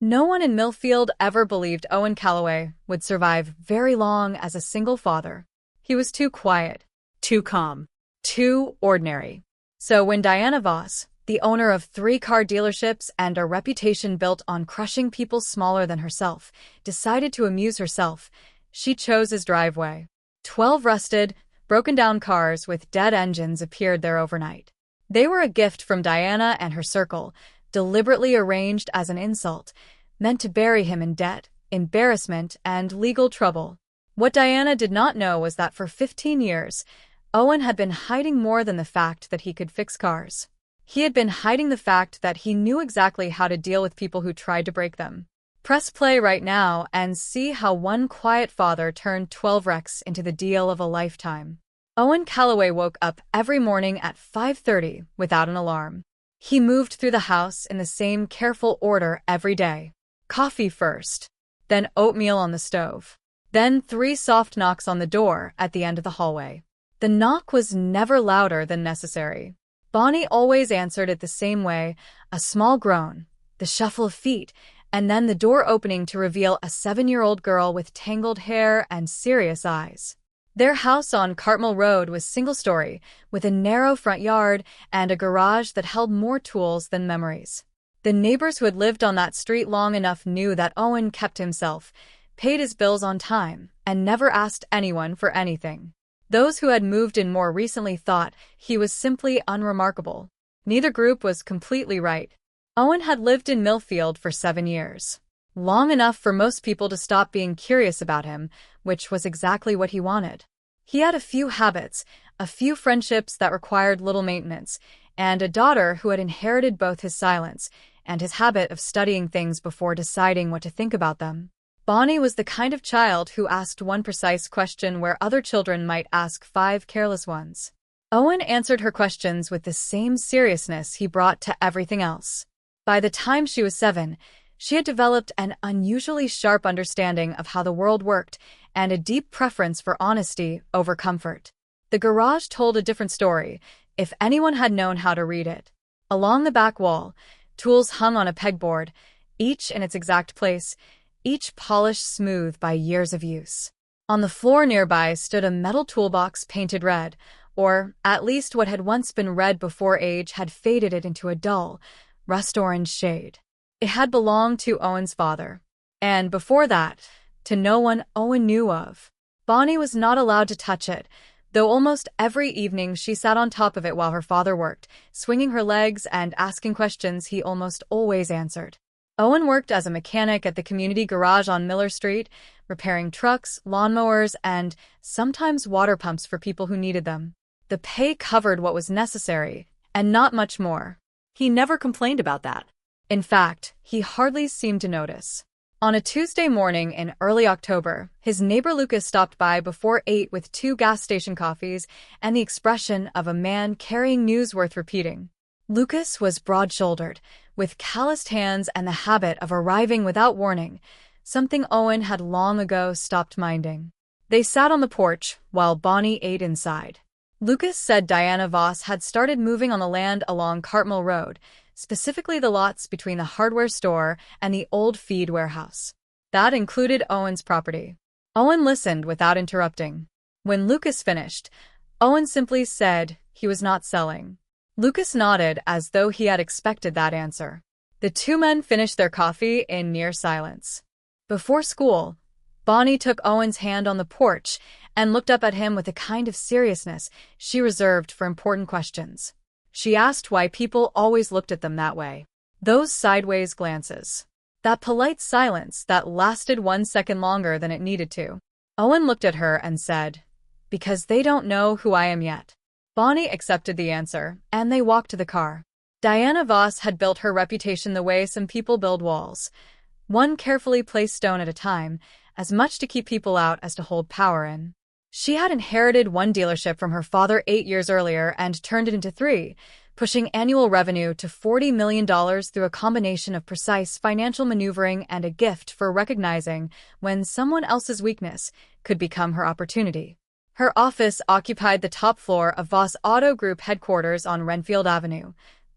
No one in Millfield ever believed Owen Calloway would survive very long as a single father. He was too quiet, too calm, too ordinary. So when Diana Voss, the owner of 3 car dealerships and a reputation built on crushing people smaller than herself, decided to amuse herself, she chose his driveway. 12 rusted, broken-down cars with dead engines appeared there overnight. They were a gift from Diana and her circle, deliberately arranged as an insult, meant to bury him in debt, embarrassment, and legal trouble. What Diana did not know was that for 15 years, Owen had been hiding more than the fact that he could fix cars. He had been hiding the fact that he knew exactly how to deal with people who tried to break them. Press play right now and see how one quiet father turned 12 wrecks into the deal of a lifetime. Owen Calloway woke up every morning at 5:30 without an alarm. He moved through the house in the same careful order every day. Coffee first, then oatmeal on the stove, then 3 soft knocks on the door at the end of the hallway. The knock was never louder than necessary. Bonnie always answered it the same way, a small groan, the shuffle of feet, and then the door opening to reveal a 7-year-old girl with tangled hair and serious eyes. Their house on Cartmel Road was single-story, with a narrow front yard and a garage that held more tools than memories. The neighbors who had lived on that street long enough knew that Owen kept himself, paid his bills on time, and never asked anyone for anything. Those who had moved in more recently thought he was simply unremarkable. Neither group was completely right. Owen had lived in Millfield for 7 years. Long enough for most people to stop being curious about him, which was exactly what he wanted. He had a few habits, a few friendships that required little maintenance, and a daughter who had inherited both his silence and his habit of studying things before deciding what to think about them. Bonnie was the kind of child who asked one precise question where other children might ask 5 careless ones. Owen answered her questions with the same seriousness he brought to everything else. By the time she was 7, she had developed an unusually sharp understanding of how the world worked and a deep preference for honesty over comfort. The garage told a different story, if anyone had known how to read it. Along the back wall, tools hung on a pegboard, each in its exact place, each polished smooth by years of use. On the floor nearby stood a metal toolbox painted red, or at least what had once been red before age had faded it into a dull, rust-orange shade. It had belonged to Owen's father, and before that, to no one Owen knew of. Bonnie was not allowed to touch it, though almost every evening she sat on top of it while her father worked, swinging her legs and asking questions he almost always answered. Owen worked as a mechanic at the community garage on Miller Street, repairing trucks, lawnmowers, and sometimes water pumps for people who needed them. The pay covered what was necessary, and not much more. He never complained about that. In fact, he hardly seemed to notice. On a Tuesday morning in early October, his neighbor Lucas stopped by before 8 with 2 gas station coffees and the expression of a man carrying news worth repeating. Lucas was broad-shouldered, with calloused hands and the habit of arriving without warning, something Owen had long ago stopped minding. They sat on the porch while Bonnie ate inside. Lucas said Diana Voss had started moving on the land along Cartmel Road, specifically the lots between the hardware store and the old feed warehouse. That included Owen's property. Owen listened without interrupting. When Lucas finished, Owen simply said he was not selling. Lucas nodded as though he had expected that answer. The 2 men finished their coffee in near silence. Before school, Bonnie took Owen's hand on the porch and looked up at him with a kind of seriousness she reserved for important questions. She asked why people always looked at them that way. Those sideways glances. That polite silence that lasted 1 second longer than it needed to. Owen looked at her and said, "Because they don't know who I am yet." Bonnie accepted the answer, and they walked to the car. Diana Voss had built her reputation the way some people build walls, one carefully placed stone at a time, as much to keep people out as to hold power in. She had inherited 1 dealership from her father 8 years earlier and turned it into 3, pushing annual revenue to $40 million through a combination of precise financial maneuvering and a gift for recognizing when someone else's weakness could become her opportunity. Her office occupied the top floor of Voss Auto Group headquarters on Renfield Avenue,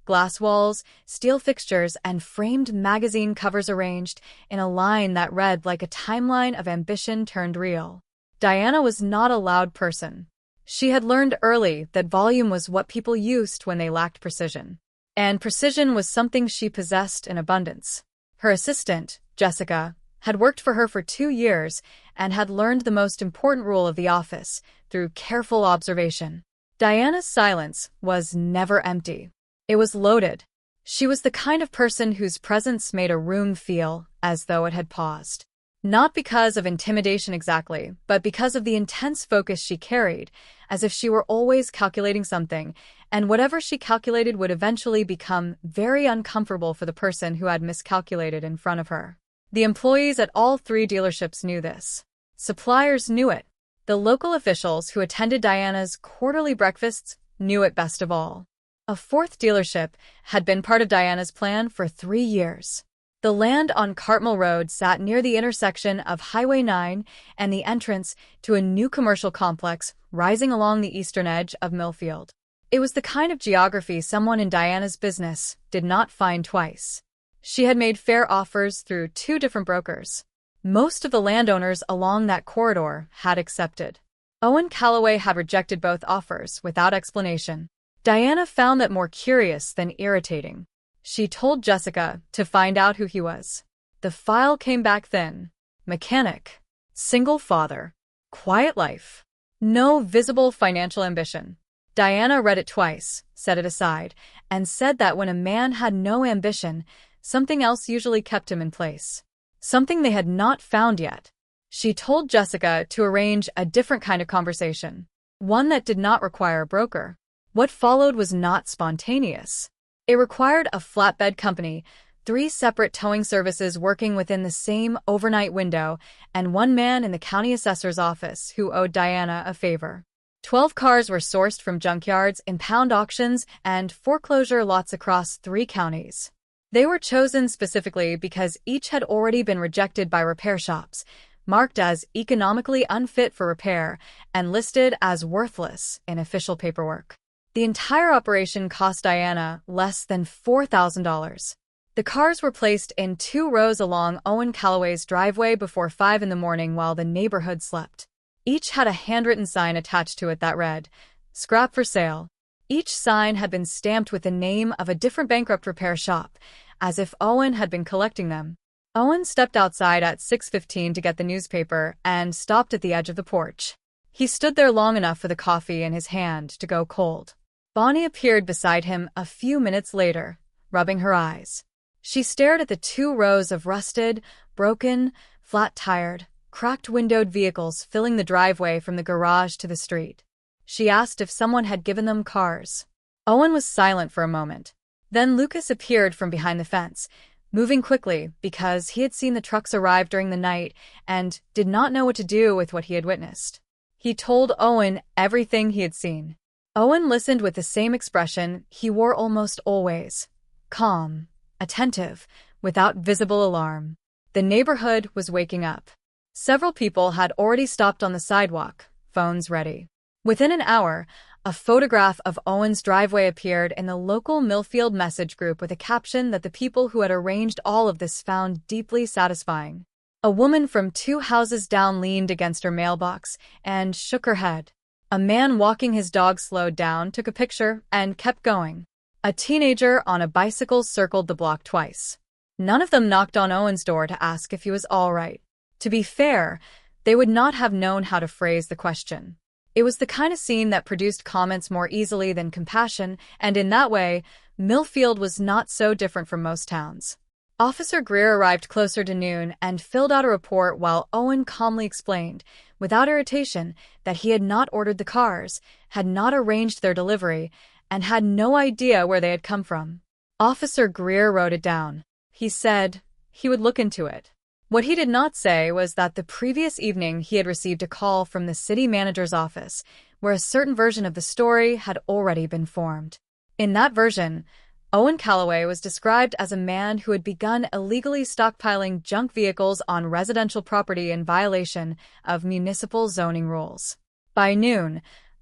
glass walls, steel fixtures, and framed magazine covers arranged in a line that read like a timeline of ambition turned real. Diana was not a loud person. She had learned early that volume was what people used when they lacked precision. And precision was something she possessed in abundance. Her assistant, Jessica, had worked for her for 2 years and had learned the most important rule of the office through careful observation. Diana's silence was never empty. It was loaded. She was the kind of person whose presence made a room feel as though it had paused. Not because of intimidation exactly, but because of the intense focus she carried, as if she were always calculating something, and whatever she calculated would eventually become very uncomfortable for the person who had miscalculated in front of her. The employees at all 3 dealerships knew this. Suppliers knew it. The local officials who attended Diana's quarterly breakfasts knew it best of all. A 4th dealership had been part of Diana's plan for 3 years. The land on Cartmel Road sat near the intersection of Highway 9 and the entrance to a new commercial complex rising along the eastern edge of Millfield. It was the kind of geography someone in Diana's business did not find twice. She had made fair offers through 2 different brokers. Most of the landowners along that corridor had accepted. Owen Calloway had rejected both offers without explanation. Diana found that more curious than irritating. She told Jessica to find out who he was. The file came back thin. Mechanic. Single father. Quiet life. No visible financial ambition. Diana read it twice, set it aside, and said that when a man had no ambition, something else usually kept him in place. Something they had not found yet. She told Jessica to arrange a different kind of conversation. One that did not require a broker. What followed was not spontaneous. It required a flatbed company, 3 separate towing services working within the same overnight window, and 1 man in the county assessor's office who owed Diana a favor. 12 cars were sourced from junkyards, impound auctions, and foreclosure lots across 3 counties. They were chosen specifically because each had already been rejected by repair shops, marked as economically unfit for repair, and listed as worthless in official paperwork. The entire operation cost Diana less than $4,000. The cars were placed in 2 rows along Owen Calloway's driveway before 5 in the morning while the neighborhood slept. Each had a handwritten sign attached to it that read, "Scrap for sale." Each sign had been stamped with the name of a different bankrupt repair shop, as if Owen had been collecting them. Owen stepped outside at 6:15 to get the newspaper and stopped at the edge of the porch. He stood there long enough for the coffee in his hand to go cold. Bonnie appeared beside him a few minutes later, rubbing her eyes. She stared at the 2 rows of rusted, broken, flat-tired, cracked-windowed vehicles filling the driveway from the garage to the street. She asked if someone had given them cars. Owen was silent for a moment. Then Lucas appeared from behind the fence, moving quickly because he had seen the trucks arrive during the night and did not know what to do with what he had witnessed. He told Owen everything he had seen. Owen listened with the same expression he wore almost always. Calm, attentive, without visible alarm. The neighborhood was waking up. Several people had already stopped on the sidewalk, phones ready. Within an hour, a photograph of Owen's driveway appeared in the local Millfield message group with a caption that the people who had arranged all of this found deeply satisfying. A woman from 2 houses down leaned against her mailbox and shook her head. A man walking his dog slowed down, took a picture, and kept going. A teenager on a bicycle circled the block twice. None of them knocked on Owen's door to ask if he was all right. To be fair, they would not have known how to phrase the question. It was the kind of scene that produced comments more easily than compassion, and in that way, Millfield was not so different from most towns. Officer Greer arrived closer to noon and filled out a report while Owen calmly explained, without irritation, that he had not ordered the cars, had not arranged their delivery, and had no idea where they had come from. Officer Greer wrote it down. He said he would look into it. What he did not say was that the previous evening he had received a call from the city manager's office, where a certain version of the story had already been formed. In that version, Owen Calloway was described as a man who had begun illegally stockpiling junk vehicles on residential property in violation of municipal zoning rules. By noon,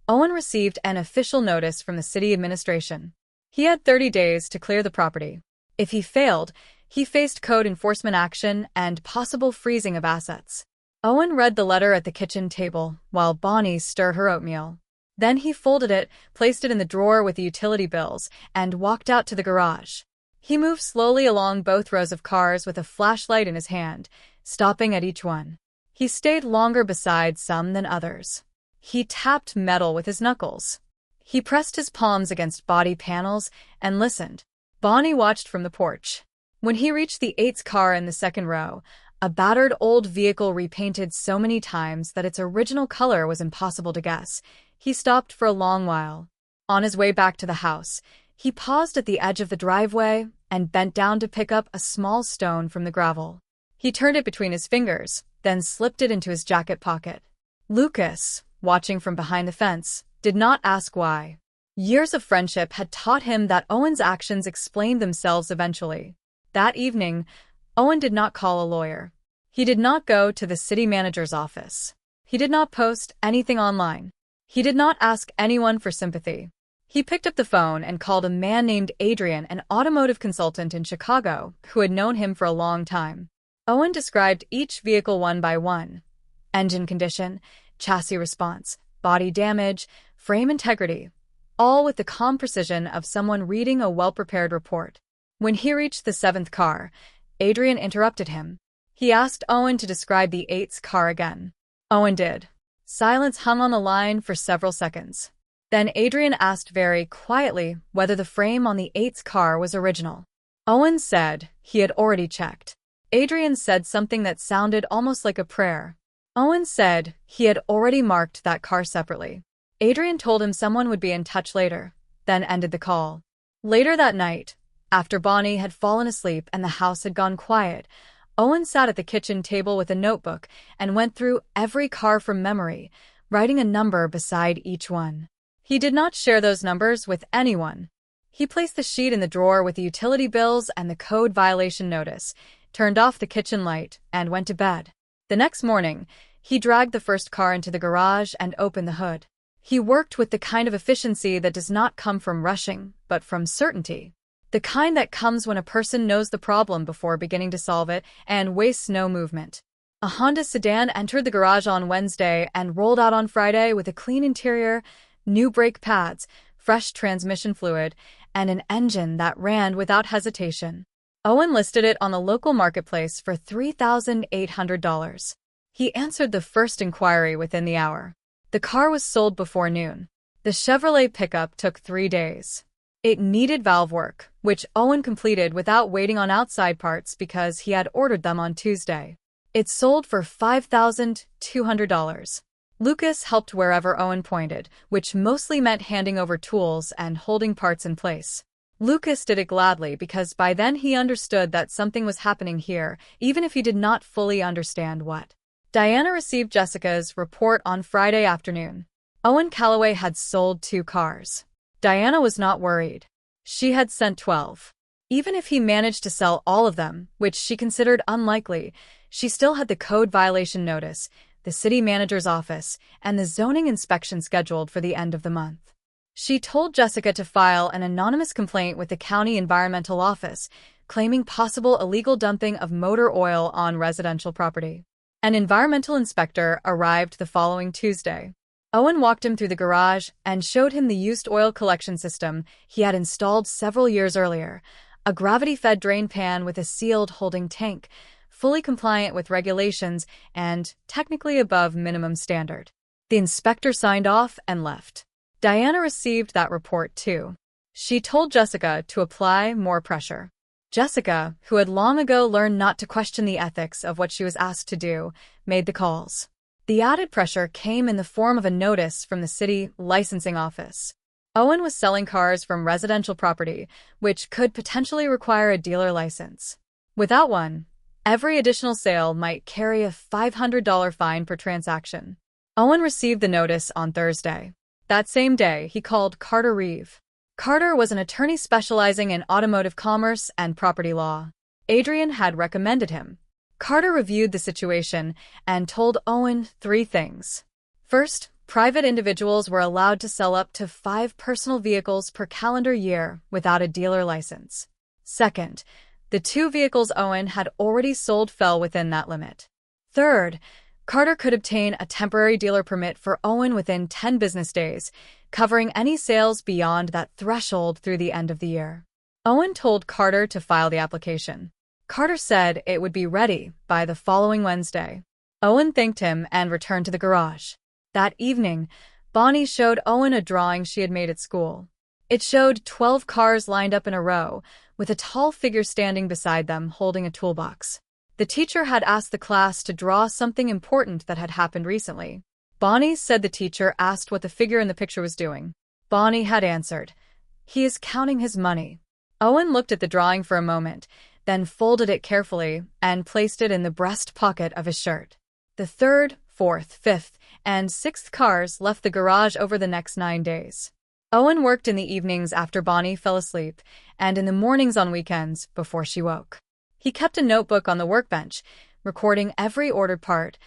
Owen received an official notice from the city administration. He had 30 days to clear the property. If he failed, he faced code enforcement action and possible freezing of assets. Owen read the letter at the kitchen table while Bonnie stirred her oatmeal. Then he folded it, placed it in the drawer with the utility bills, and walked out to the garage. He moved slowly along both rows of cars with a flashlight in his hand, stopping at each one. He stayed longer beside some than others. He tapped metal with his knuckles. He pressed his palms against body panels and listened. Bonnie watched from the porch. When he reached the 8th car in the second row, a battered old vehicle repainted so many times that its original color was impossible to guess, he stopped for a long while. On his way back to the house, he paused at the edge of the driveway and bent down to pick up a small stone from the gravel. He turned it between his fingers, then slipped it into his jacket pocket. Lucas, watching from behind the fence, did not ask why. Years of friendship had taught him that Owen's actions explained themselves eventually. That evening, Owen did not call a lawyer. He did not go to the city manager's office. He did not post anything online. He did not ask anyone for sympathy. He picked up the phone and called a man named Adrian, an automotive consultant in Chicago, who had known him for a long time. Owen described each vehicle one by one: engine condition, chassis response, body damage, frame integrity, all with the calm precision of someone reading a well-prepared report. When he reached the 7th car, Adrian interrupted him. He asked Owen to describe the 8th car again. Owen did. Silence hung on the line for several seconds. Then Adrian asked very quietly whether the frame on the 8th car was original. Owen said he had already checked. Adrian said something that sounded almost like a prayer. Owen said he had already marked that car separately. Adrian told him someone would be in touch later, then ended the call. Later that night, after Bonnie had fallen asleep and the house had gone quiet, Owen sat at the kitchen table with a notebook and went through every car from memory, writing a number beside each one. He did not share those numbers with anyone. He placed the sheet in the drawer with the utility bills and the code violation notice, turned off the kitchen light, and went to bed. The next morning, he dragged the first car into the garage and opened the hood. He worked with the kind of efficiency that does not come from rushing, but from certainty. The kind that comes when a person knows the problem before beginning to solve it and wastes no movement. A Honda sedan entered the garage on Wednesday and rolled out on Friday with a clean interior, new brake pads, fresh transmission fluid, and an engine that ran without hesitation. Owen listed it on the local marketplace for $3,800. He answered the first inquiry within the hour. The car was sold before noon. The Chevrolet pickup took 3 days. It needed valve work, which Owen completed without waiting on outside parts because he had ordered them on Tuesday. It sold for $5,200. Lucas helped wherever Owen pointed, which mostly meant handing over tools and holding parts in place. Lucas did it gladly because by then he understood that something was happening here, even if he did not fully understand what. Diana received Jessica's report on Friday afternoon. Owen Calloway had sold 2 cars. Diana was not worried. She had sent 12. Even if he managed to sell all of them, which she considered unlikely, she still had the code violation notice, the city manager's office, and the zoning inspection scheduled for the end of the month. She told Jessica to file an anonymous complaint with the county environmental office, claiming possible illegal dumping of motor oil on residential property. An environmental inspector arrived the following Tuesday. Owen walked him through the garage and showed him the used oil collection system he had installed several years earlier, a gravity-fed drain pan with a sealed holding tank, fully compliant with regulations and technically above minimum standard. The inspector signed off and left. Diana received that report too. She told Jessica to apply more pressure. Jessica, who had long ago learned not to question the ethics of what she was asked to do, made the calls. The added pressure came in the form of a notice from the city licensing office. Owen was selling cars from residential property, which could potentially require a dealer license. Without one, every additional sale might carry a $500 fine per transaction. Owen received the notice on Thursday. That same day, he called Carter Reeve. Carter was an attorney specializing in automotive commerce and property law. Adrian had recommended him. Carter reviewed the situation and told Owen 3 things. First, Private individuals were allowed to sell up to 5 personal vehicles per calendar year without a dealer license. Second, the 2 vehicles Owen had already sold fell within that limit. Third, Carter could obtain a temporary dealer permit for Owen within 10 business days, covering any sales beyond that threshold through the end of the year. Owen told Carter to file the application. Carter said it would be ready by the following Wednesday. Owen thanked him and returned to the garage. That evening, Bonnie showed Owen a drawing she had made at school. It showed 12 cars lined up in a row, with a tall figure standing beside them holding a toolbox. The teacher had asked the class to draw something important that had happened recently. Bonnie said the teacher asked what the figure in the picture was doing. Bonnie had answered, "He is counting his money." Owen looked at the drawing for a moment, then folded it carefully and placed it in the breast pocket of his shirt. The 3rd, 4th, 5th, and 6th cars left the garage over the next 9 days. Owen worked in the evenings after Bonnie fell asleep, and in the mornings on weekends before she woke. He kept a notebook on the workbench, recording every ordered part,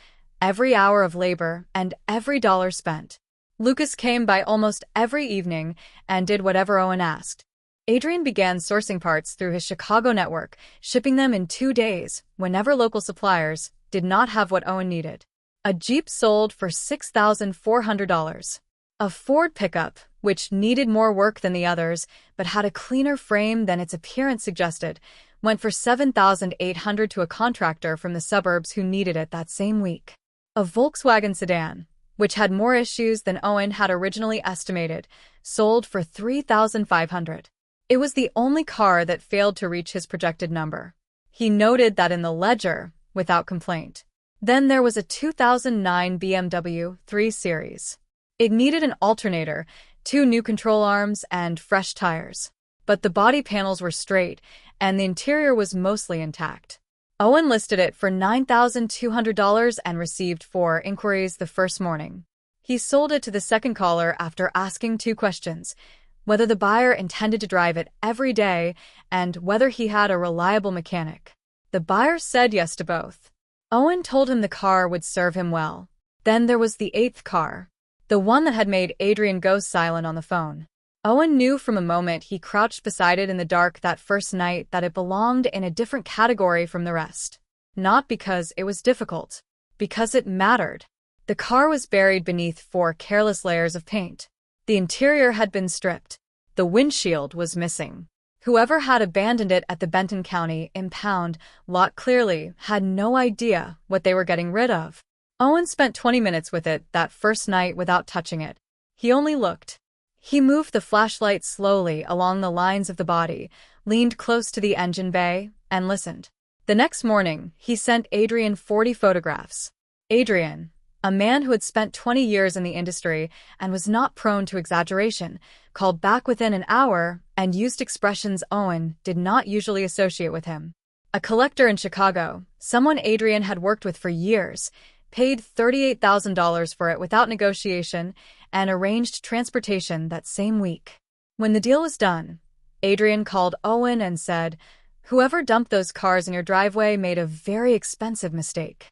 every hour of labor, and every dollar spent. Lucas came by almost every evening and did whatever Owen asked. Adrian began sourcing parts through his Chicago network, shipping them in 2 days whenever local suppliers did not have what Owen needed. A Jeep sold for $6,400. A Ford pickup, which needed more work than the others but had a cleaner frame than its appearance suggested, went for $7,800 to a contractor from the suburbs who needed it that same week. A Volkswagen sedan, which had more issues than Owen had originally estimated, sold for $3,500. It was the only car that failed to reach his projected number. He noted that in the ledger, without complaint. Then there was a 2009 BMW 3 Series. It needed an alternator, 2 new control arms, and fresh tires. But the body panels were straight, and the interior was mostly intact. Owen listed it for $9,200 and received 4 inquiries the first morning. He sold it to the second caller after asking 2 questions: whether the buyer intended to drive it every day and whether he had a reliable mechanic. The buyer said yes to both. Owen told him the car would serve him well. Then there was the 8th car, the one that had made Adrian go silent on the phone. Owen knew from a moment he crouched beside it in the dark that first night that it belonged in a different category from the rest. Not because it was difficult, because it mattered. The car was buried beneath 4 careless layers of paint. The interior had been stripped. The windshield was missing. Whoever had abandoned it at the Benton County impound lot clearly had no idea what they were getting rid of. Owen spent 20 minutes with it that first night without touching it. He only looked. He moved the flashlight slowly along the lines of the body, leaned close to the engine bay, and listened. The next morning, he sent Adrian 40 photographs. Adrian, a man who had spent 20 years in the industry and was not prone to exaggeration, called back within an hour and used expressions Owen did not usually associate with him. A collector in Chicago, someone Adrian had worked with for years, paid $38,000 for it without negotiation and arranged transportation that same week. When the deal was done, Adrian called Owen and said, "Whoever dumped those cars in your driveway made a very expensive mistake."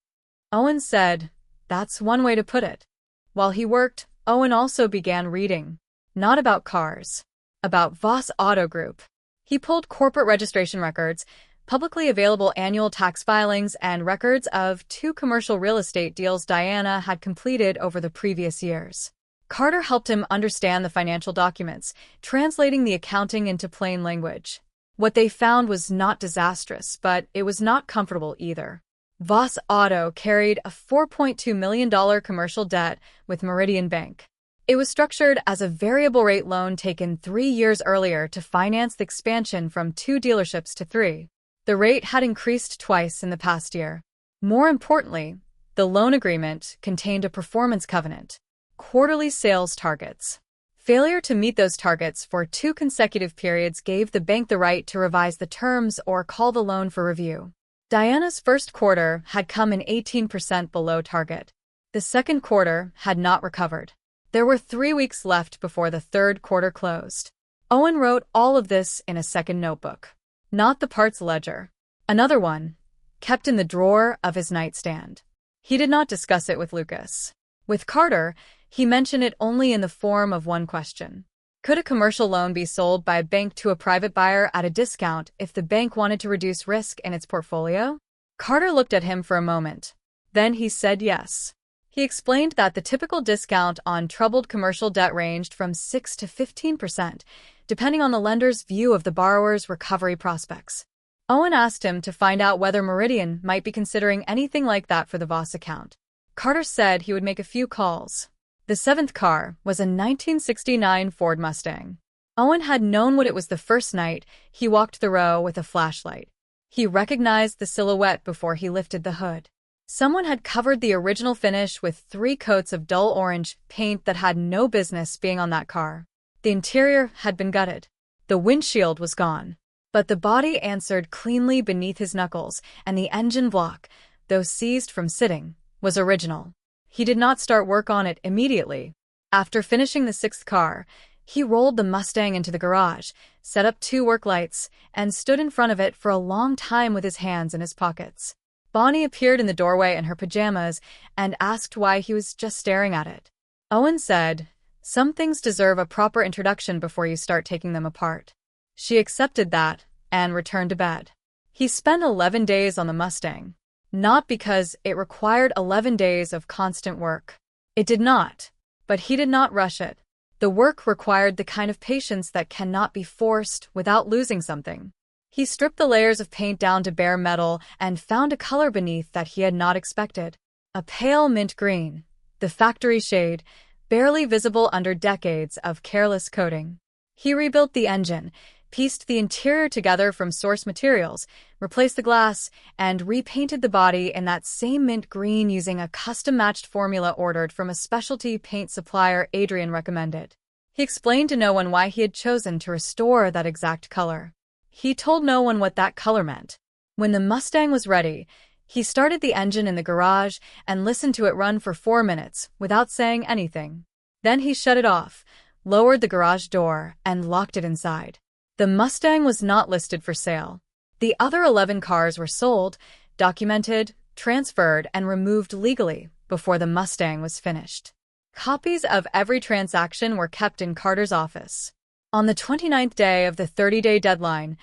Owen said, "That's one way to put it." While he worked, Owen also began reading. Not about cars. About Voss Auto Group. He pulled corporate registration records, publicly available annual tax filings, and records of 2 commercial real estate deals Diana had completed over the previous years. Carter helped him understand the financial documents, translating the accounting into plain language. What they found was not disastrous, but it was not comfortable either. Voss Auto carried a $4.2 million commercial debt with Meridian Bank. It was structured as a variable rate loan taken 3 years earlier to finance the expansion from 2 dealerships to 3. The rate had increased twice in the past year. More importantly, the loan agreement contained a performance covenant, quarterly sales targets. Failure to meet those targets for 2 consecutive periods gave the bank the right to revise the terms or call the loan for review. Diana's first quarter had come in 18% below target. The second quarter had not recovered. There were 3 weeks left before the third quarter closed. Owen wrote all of this in a second notebook. Not the parts ledger. Another one, kept in the drawer of his nightstand. He did not discuss it with Lucas. With Carter, He mentioned it only in the form of one question. Could a commercial loan be sold by a bank to a private buyer at a discount if the bank wanted to reduce risk in its portfolio? Carter looked at him for a moment. Then he said yes. He explained that the typical discount on troubled commercial debt ranged from 6 to 15%, depending on the lender's view of the borrower's recovery prospects. Owen asked him to find out whether Meridian might be considering anything like that for the Voss account. Carter said he would make a few calls. The seventh car was a 1969 Ford Mustang. Owen had known what it was the first night he walked the row with a flashlight. He recognized the silhouette before he lifted the hood. Someone had covered the original finish with 3 coats of dull orange paint that had no business being on that car. The interior had been gutted. The windshield was gone. But the body answered cleanly beneath his knuckles, and the engine block, though seized from sitting, was original. He did not start work on it immediately. After finishing the 6th car, he rolled the Mustang into the garage, set up 2 work lights, and stood in front of it for a long time with his hands in his pockets. Bonnie appeared in the doorway in her pajamas and asked why he was just staring at it. Owen said, "Some things deserve a proper introduction before you start taking them apart." She accepted that and returned to bed. He spent 11 days on the Mustang. Not because it required 11 days of constant work. It did not. But he did not rush it. The work required the kind of patience that cannot be forced without losing something. He stripped the layers of paint down to bare metal and found a color beneath that he had not expected. A pale mint green, the factory shade, barely visible under decades of careless coating. He rebuilt the engine, pieced the interior together from source materials, replaced the glass, and repainted the body in that same mint green using a custom-matched formula ordered from a specialty paint supplier Adrian recommended. He explained to no one why he had chosen to restore that exact color. He told no one what that color meant. When the Mustang was ready, he started the engine in the garage and listened to it run for 4 minutes without saying anything. Then he shut it off, lowered the garage door, and locked it inside. The Mustang was not listed for sale. The other 11 cars were sold, documented, transferred, and removed legally before the Mustang was finished. Copies of every transaction were kept in Carter's office. On the 29th day of the 30-day deadline,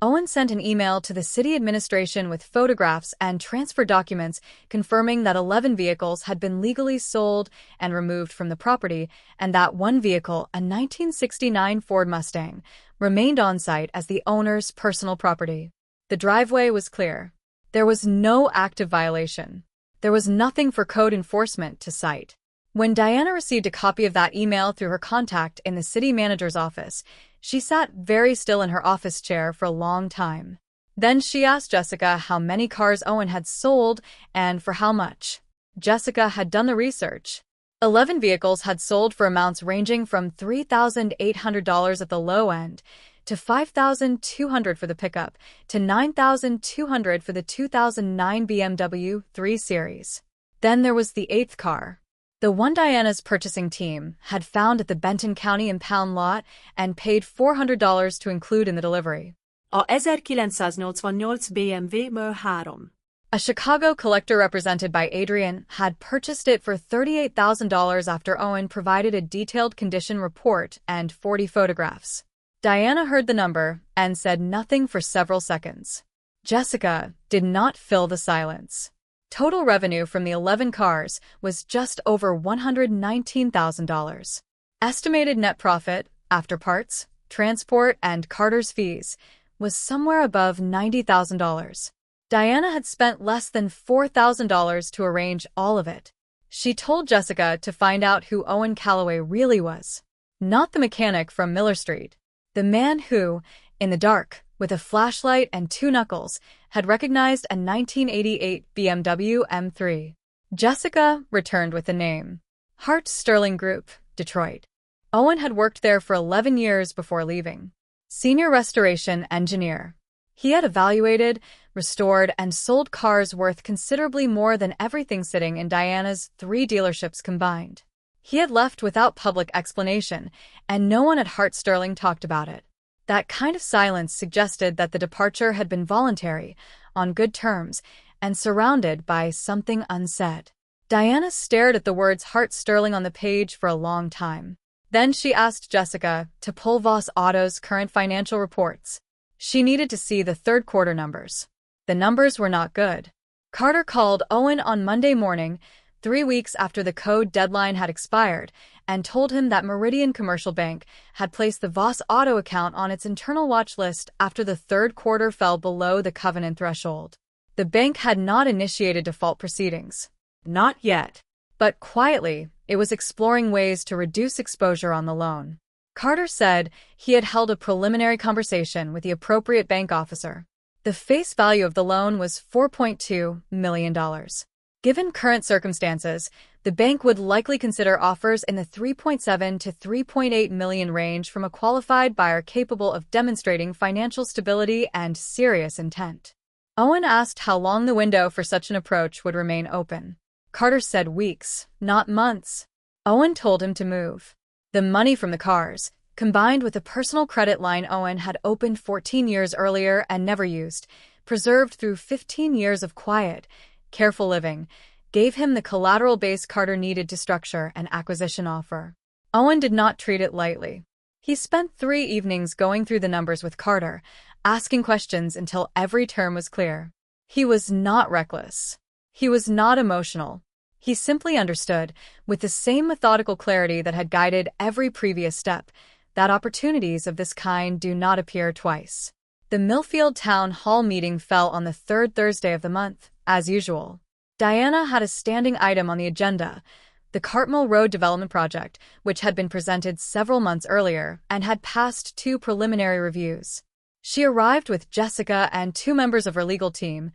Owen sent an email to the city administration with photographs and transfer documents confirming that 11 vehicles had been legally sold and removed from the property, and that one vehicle, a 1969 Ford Mustang, remained on site as the owner's personal property. The driveway was clear. There was no active violation. There was nothing for code enforcement to cite. When Diana received a copy of that email through her contact in the city manager's office, she sat very still in her office chair for a long time. Then she asked Jessica how many cars Owen had sold and for how much. Jessica had done the research. 11 vehicles had sold for amounts ranging from $3,800 at the low end to $5,200 for the pickup to $9,200 for the 2009 BMW 3 Series. Then there was the 8th car. The one Diana's purchasing team had found at the Benton County impound lot and paid $400 to include in the delivery. A 1988 BMW M3. A Chicago collector represented by Adrian had purchased it for $38,000 after Owen provided a detailed condition report and 40 photographs. Diana heard the number and said nothing for several seconds. Jessica did not fill the silence. Total revenue from the 11 cars was just over $119,000. Estimated net profit, after parts, transport, and Carter's fees, was somewhere above $90,000. Diana had spent less than $4,000 to arrange all of it. She told Jessica to find out who Owen Calloway really was. Not the mechanic from Miller Street. The man who, in the dark, with a flashlight and 2 knuckles, had recognized a 1988 BMW M3. Jessica returned with the name. Hart Sterling Group, Detroit. Owen had worked there for 11 years before leaving. Senior restoration engineer. He had evaluated, restored, and sold cars worth considerably more than everything sitting in Diana's 3 dealerships combined. He had left without public explanation, and no one at Hart Sterling talked about it. That kind of silence suggested that the departure had been voluntary, on good terms, and surrounded by something unsaid. Diana stared at the words heart-sterling on the page for a long time. Then she asked Jessica to pull Voss Auto's current financial reports. She needed to see the third quarter numbers. The numbers were not good. Carter called Owen on Monday morning, 3 weeks after the code deadline had expired, and told him that Meridian Commercial Bank had placed the Voss Auto account on its internal watch list after the third quarter fell below the covenant threshold. The bank had not initiated default proceedings. Not yet. But quietly, it was exploring ways to reduce exposure on the loan. Carter said he had held a preliminary conversation with the appropriate bank officer. The face value of the loan was $4.2 million. Given current circumstances, the bank would likely consider offers in the $3.7 to $3.8 million range from a qualified buyer capable of demonstrating financial stability and serious intent. Owen asked how long the window for such an approach would remain open. Carter said weeks, not months. Owen told him to move. The money from the cars, combined with a personal credit line Owen had opened 14 years earlier and never used, preserved through 15 years of quiet, careful living, gave him the collateral base Carter needed to structure an acquisition offer. Owen did not treat it lightly. He spent 3 evenings going through the numbers with Carter, asking questions until every term was clear. He was not reckless. He was not emotional. He simply understood, with the same methodical clarity that had guided every previous step, that opportunities of this kind do not appear twice. The Millfield Town Hall meeting fell on the third Thursday of the month, as usual. Diana had a standing item on the agenda, the Cartmel Road development project, which had been presented several months earlier and had passed 2 preliminary reviews. She arrived with Jessica and 2 members of her legal team,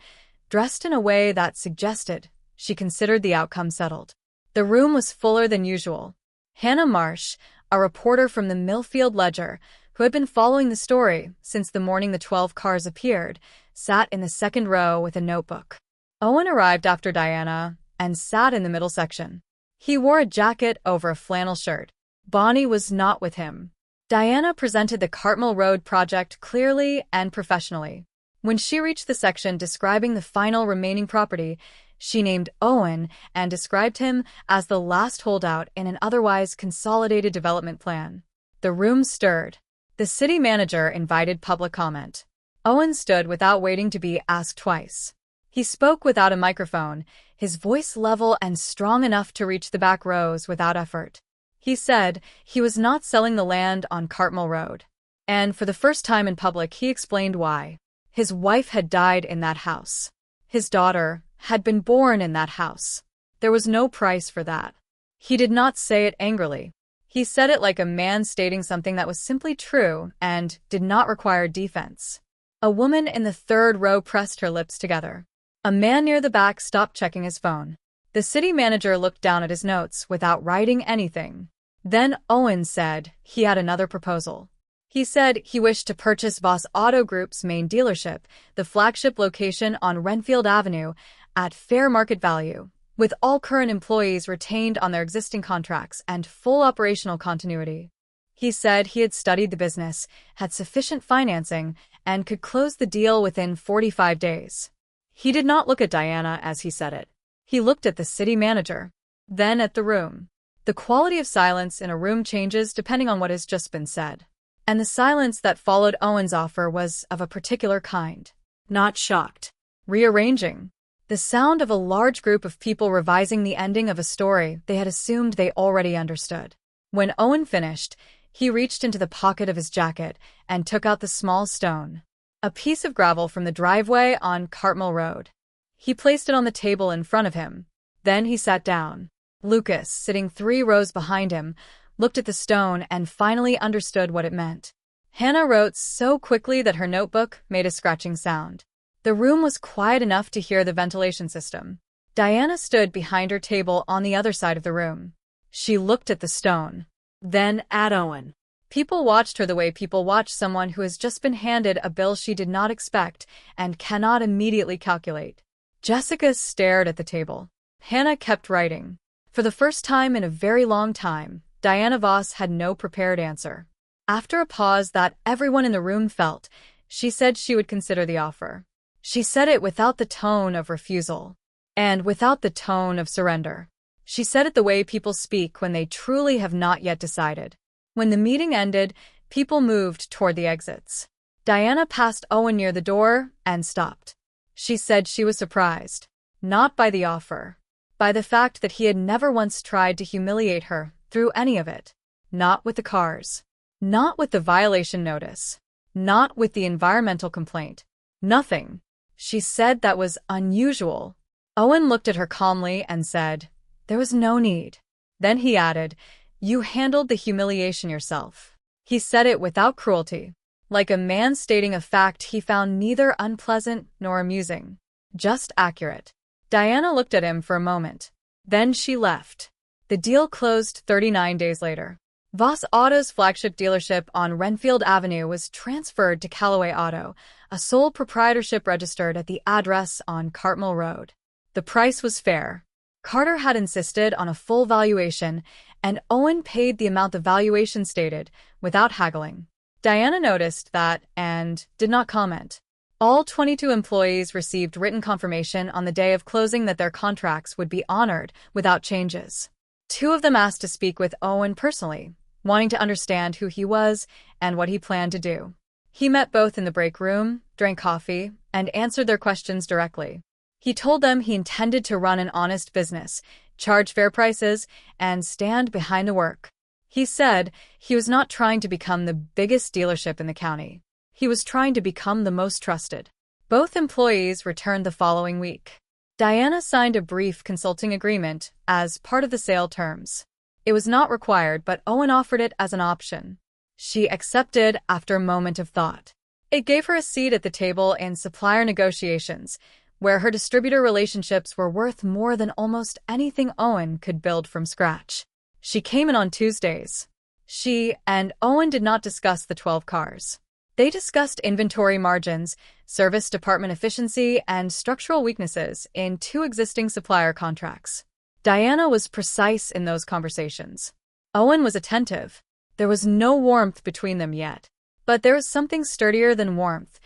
dressed in a way that suggested she considered the outcome settled. The room was fuller than usual. Hannah Marsh, a reporter from the Millfield Ledger, who had been following the story since the morning the 12 cars appeared, sat in the second row with a notebook. Owen arrived after Diana and sat in the middle section. He wore a jacket over a flannel shirt. Bonnie was not with him. Diana presented the Cartmel Road project clearly and professionally. When she reached the section describing the final remaining property, she named Owen and described him as the last holdout in an otherwise consolidated development plan. The room stirred. The city manager invited public comment. Owen stood without waiting to be asked twice. He spoke without a microphone, his voice level and strong enough to reach the back rows without effort. He said he was not selling the land on Cartmel Road. And for the first time in public, he explained why. His wife had died in that house. His daughter had been born in that house. There was no price for that. He did not say it angrily. He said it like a man stating something that was simply true and did not require defense. A woman in the third row pressed her lips together. A man near the back stopped checking his phone. The city manager looked down at his notes without writing anything. Then Owen said he had another proposal. He said he wished to purchase Voss Auto Group's main dealership, the flagship location on Renfield Avenue, at fair market value, with all current employees retained on their existing contracts and full operational continuity. He said he had studied the business, had sufficient financing, and could close the deal within 45 days. He did not look at Diana as he said it. He looked at the city manager, then at the room. The quality of silence in a room changes depending on what has just been said. And the silence that followed Owen's offer was of a particular kind. Not shocked. Rearranging. The sound of a large group of people revising the ending of a story they had assumed they already understood. When Owen finished, he reached into the pocket of his jacket and took out the small stone. A piece of gravel from the driveway on Cartmel Road. He placed it on the table in front of him. Then he sat down. Lucas, sitting 3 rows behind him, looked at the stone and finally understood what it meant. Hannah wrote so quickly that her notebook made a scratching sound. The room was quiet enough to hear the ventilation system. Diana stood behind her table on the other side of the room. She looked at the stone, then at Owen. People watched her the way people watch someone who has just been handed a bill she did not expect and cannot immediately calculate. Jessica stared at the table. Hannah kept writing. For the first time in a very long time, Diana Voss had no prepared answer. After a pause that everyone in the room felt, she said she would consider the offer. She said it without the tone of refusal. and without the tone of surrender. She said it the way people speak when they truly have not yet decided. When the meeting ended, people moved toward the exits. Diana passed Owen near the door and stopped. She said she was surprised, not by the offer, by the fact that he had never once tried to humiliate her through any of it. Not with the cars. Not with the violation notice. Not with the environmental complaint. Nothing. She said that was unusual. Owen looked at her calmly and said, "There was no need." Then he added, "You handled the humiliation yourself." He said it without cruelty, like a man stating a fact he found neither unpleasant nor amusing, just accurate. Diana looked at him for a moment. Then she left. The deal closed 39 days later. Voss Auto's flagship dealership on Renfield Avenue was transferred to Callaway Auto, a sole proprietorship registered at the address on Cartmel Road. The price was fair. Carter had insisted on a full valuation, and Owen paid the amount the valuation stated, without haggling. Diana noticed that and did not comment. All 22 employees received written confirmation on the day of closing that their contracts would be honored without changes. 2 of them asked to speak with Owen personally, wanting to understand who he was and what he planned to do. He met both in the break room, drank coffee, and answered their questions directly. He told them he intended to run an honest business, charge fair prices, and stand behind the work. He said he was not trying to become the biggest dealership in the county. He was trying to become the most trusted. Both employees returned the following week. Diana signed a brief consulting agreement as part of the sale terms. It was not required, but Owen offered it as an option. She accepted after a moment of thought. It gave her a seat at the table in supplier negotiations, where her distributor relationships were worth more than almost anything Owen could build from scratch. She came in on Tuesdays. She and Owen did not discuss the 12 cars. They discussed inventory margins, service department efficiency, and structural weaknesses in 2 existing supplier contracts. Diana was precise in those conversations. Owen was attentive. There was no warmth between them yet. But there was something sturdier than warmth,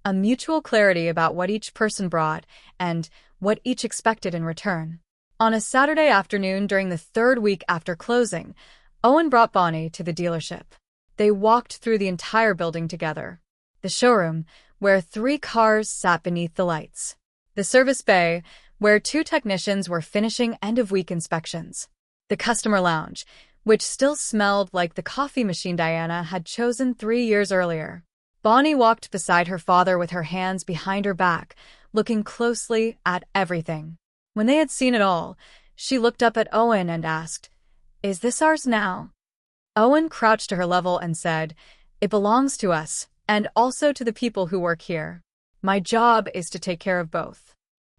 a mutual clarity about what each person brought and what each expected in return. On a Saturday afternoon during the 3rd week after closing, Owen brought Bonnie to the dealership. They walked through the entire building together. The showroom, where 3 cars sat beneath the lights. The service bay, where 2 technicians were finishing end-of-week inspections. The customer lounge, which still smelled like the coffee machine Diana had chosen 3 years earlier. Bonnie walked beside her father with her hands behind her back, looking closely at everything. When they had seen it all, she looked up at Owen and asked, "Is this ours now?" Owen crouched to her level and said, "It belongs to us, and also to the people who work here. My job is to take care of both."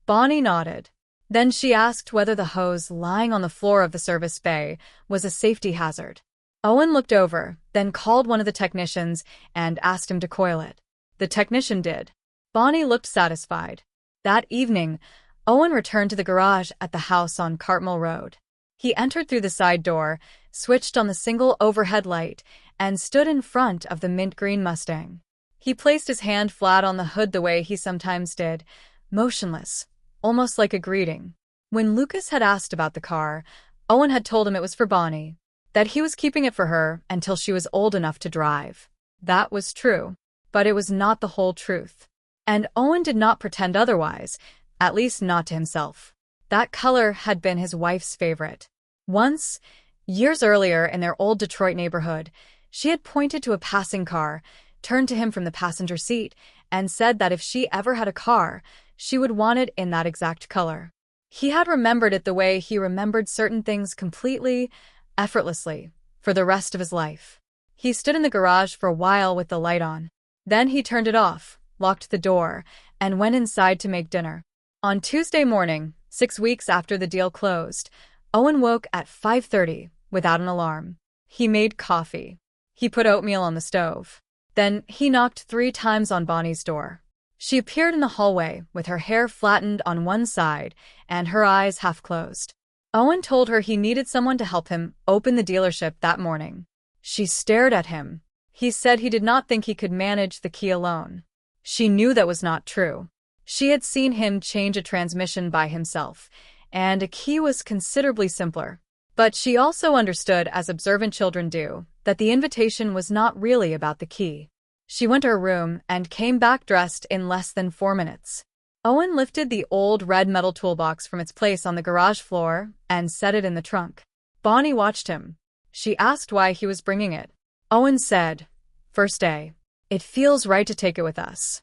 Bonnie nodded. Then she asked whether the hose lying on the floor of the service bay was a safety hazard. Owen looked over, then called one of the technicians and asked him to coil it. The technician did. Bonnie looked satisfied. That evening, Owen returned to the garage at the house on Cartmel Road. He entered through the side door, switched on the single overhead light, and stood in front of the mint green Mustang. He placed his hand flat on the hood the way he sometimes did, motionless, almost like a greeting. When Lucas had asked about the car, Owen had told him it was for Bonnie, that he was keeping it for her until she was old enough to drive. That was true, but it was not the whole truth. And Owen did not pretend otherwise, at least not to himself. That color had been his wife's favorite. Once, years earlier in their old Detroit neighborhood, she had pointed to a passing car, turned to him from the passenger seat, and said that if she ever had a car, she would want it in that exact color. He had remembered it the way he remembered certain things completely, effortlessly, for the rest of his life. He stood in the garage for a while with the light on. Then he turned it off, locked the door, and went inside to make dinner. On Tuesday morning, 6 weeks after the deal closed, Owen woke at 5:30 without an alarm. He made coffee. He put oatmeal on the stove. Then he knocked 3 times on Bonnie's door. She appeared in the hallway with her hair flattened on one side and her eyes half closed. Owen told her he needed someone to help him open the dealership that morning. She stared at him. He said he did not think he could manage the key alone. She knew that was not true. She had seen him change a transmission by himself, and a key was considerably simpler. But she also understood, as observant children do, that the invitation was not really about the key. She went to her room and came back dressed in less than 4 minutes. Owen lifted the old red metal toolbox from its place on the garage floor and set it in the trunk. Bonnie watched him. She asked why he was bringing it. Owen said, "First day. It feels right to take it with us."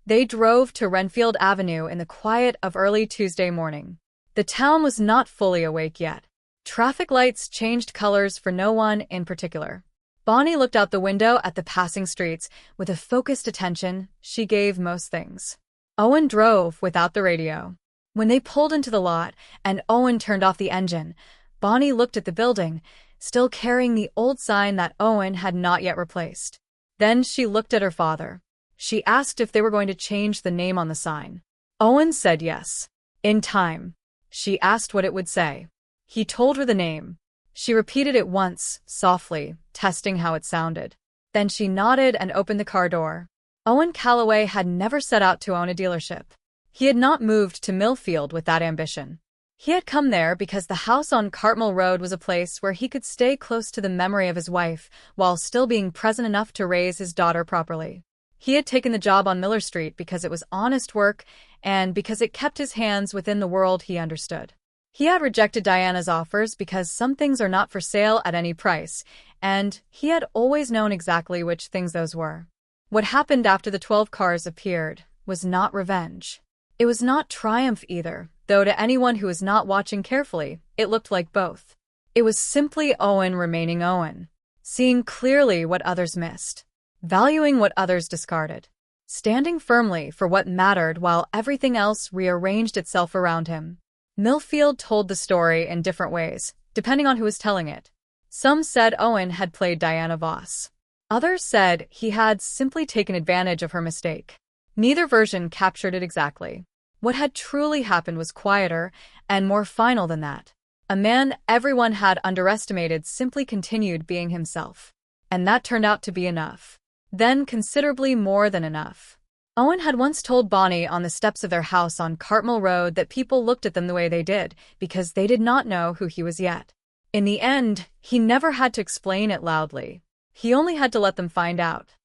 They drove to Renfield Avenue in the quiet of early Tuesday morning. The town was not fully awake yet. Traffic lights changed colors for no one in particular. Bonnie looked out the window at the passing streets with a focused attention she gave most things. Owen drove without the radio. When they pulled into the lot and Owen turned off the engine, Bonnie looked at the building, still carrying the old sign that Owen had not yet replaced. Then she looked at her father. She asked if they were going to change the name on the sign. Owen said yes. In time. She asked what it would say. He told her the name. She repeated it once, softly, testing how it sounded. Then she nodded and opened the car door. Owen Calloway had never set out to own a dealership. He had not moved to Millfield with that ambition. He had come there because the house on Cartmel Road was a place where he could stay close to the memory of his wife while still being present enough to raise his daughter properly. He had taken the job on Miller Street because it was honest work and because it kept his hands within the world he understood. He had rejected Diana's offers because some things are not for sale at any price, and he had always known exactly which things those were. What happened after the 12 cars appeared was not revenge. It was not triumph either, though to anyone who was not watching carefully, it looked like both. It was simply Owen remaining Owen, seeing clearly what others missed, valuing what others discarded, standing firmly for what mattered while everything else rearranged itself around him. Millfield told the story in different ways, depending on who was telling it. Some said Owen had played Diana Voss. Others said he had simply taken advantage of her mistake. Neither version captured it exactly. What had truly happened was quieter and more final than that. A man everyone had underestimated simply continued being himself. And that turned out to be enough. Then considerably more than enough. Owen had once told Bonnie on the steps of their house on Cartmel Road that people looked at them the way they did because they did not know who he was yet. In the end, he never had to explain it loudly. He only had to let them find out.